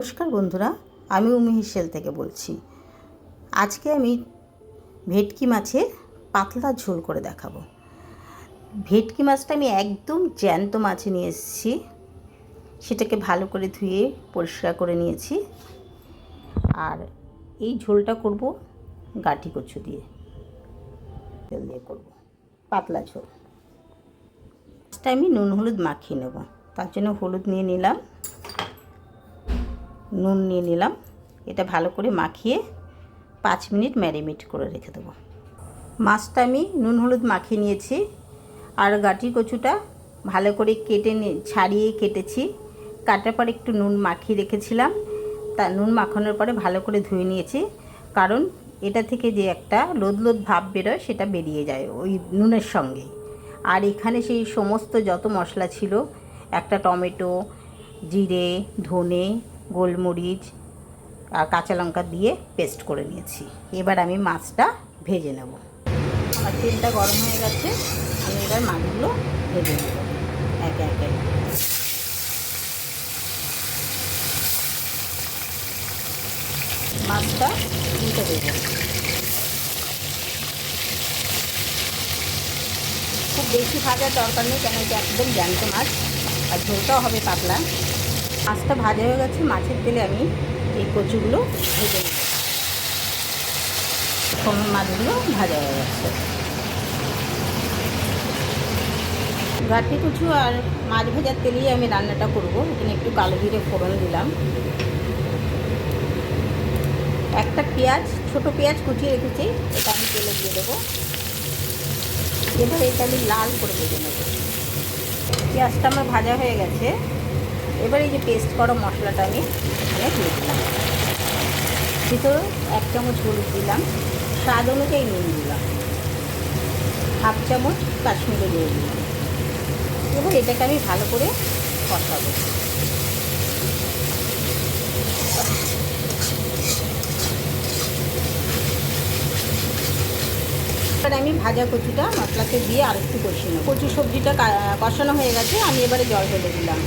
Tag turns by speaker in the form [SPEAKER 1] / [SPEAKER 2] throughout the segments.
[SPEAKER 1] নমস্কার বন্ধুরা, আমি উমি হেসেল থেকে বলছি। আজকে আমি ভেটকি মাছের পাতলা ঝোল করে দেখাবো। ভেটকি মাছটা আমি একদম জ্যান্ত মাছে নিয়ে এসেছি, সেটাকে ভালো করে ধুয়ে পরিষ্কার করে নিয়েছি। আর এই ঝোলটা করব গাঁটি কচু দিয়ে, তেল দিয়ে করব পাতলা ঝোল। মাছটা আমি নুন হলুদ মাখিয়ে নেব, তার জন্য হলুদ নিয়ে নিলাম, নুন নিয়ে নিলাম। এটা ভালো করে মাখিয়ে 5 মিনিট ম্যারিনেট করে রেখে দেবো। মাছটা আমি নুন হলুদ মাখিয়ে নিয়েছি। আর গাঁটি কচুটা ভালো করে ছাড়িয়ে কেটেছি। কাটার পর একটু নুন মাখিয়ে রেখেছিলাম। তা নুন মাখানোর পরে ভালো করে ধুয়ে নিয়েছি, কারণ এটা থেকে যে একটা লোদ লোদ ভাব বেরোয় সেটা বেরিয়ে যায় ওই নুনের সঙ্গে। আর এখানে সেই সমস্ত যত মশলা ছিল, একটা টমেটো, জিরে, ধনে, গোলমরিচ আর কাঁচা লঙ্কা দিয়ে পেস্ট করে নিয়েছি। এবার আমি মাছটা ভেজে নেব। আমার তেলটা গরম হয়ে গেছে, আমি এবার মাছগুলো ভেজে নেব একে একে। মাছটা উল্টে দেব। খুব বেশি ভাজার দরকার নেই, কেন এটা একদম জ্যান্ত মাছ, আর ঝোলটাও হবে পাতলা। মাছটা ভাজা হয়ে গেছে, মাছের তেলে আমি এই কচুগুলো ভেজে নেব। মাছগুলো ভাজা হয়ে গেছে। গাঁটি কচু আর মাছ ভাজার তেলেই আমি রান্নাটা করব। এখানে একটু কালো জিরে ফোড়ন দিলাম, একটা পেঁয়াজ, ছোট পেঁয়াজ কুচিয়ে রেখেছি, এটা আমি তেলে দিয়ে দেবো। এবার এটা আমি লাল করে ভেজে নেব। পেঁয়াজটা আমার ভাজা হয়ে গেছে। এবার এই যে পেস্ট করা মশলাটা আমি এখানে দিয়ে দিলাম। ভিতরে 1 চামচ হলুদ দিলাম, স্বাদ অনুযায়ী নুন দিলাম, 1/2 চামচ কাশ্মীরি দিয়ে দিলাম। এবার এটাকে আমি ভালো করে কষাবো। এবার আমি ভাজা কচুটা মশলাতে দিয়ে আর একটু কষিয়ে নেব। কচু সবজিটা কষানো হয়ে গেছে, আমি এবারে জল ঢেলে দিলাম।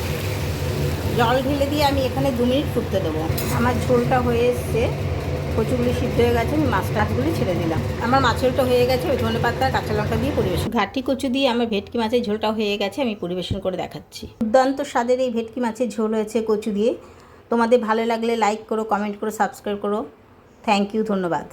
[SPEAKER 1] জল ঢেলে দিয়ে আমি এখানে 2 মিনিট ফুটতে দেবো। আমার ঝোলটা হয়ে এসছে, কচুগুলি সিদ্ধ হয়ে গেছে, আমি মাছগুলি ছেড়ে দিলাম। আমার মাছেরটা হয়ে গেছে, ওই ধনেপাতা কাঁচা লঙ্কা দিয়ে পরিবেশন। ঘাটি কচু দিয়ে আমার ভেটকি মাছের ঝোলটা হয়ে গেছে, আমি পরিবেশন করে দেখাচ্ছি। দুর্দান্ত স্বাদের এই ভেটকি মাছের ঝোল হয়েছে কচু দিয়ে। তোমাদের ভালো লাগলে লাইক করো, কমেন্ট করো, সাবস্ক্রাইব করো। থ্যাংক ইউ, ধন্যবাদ।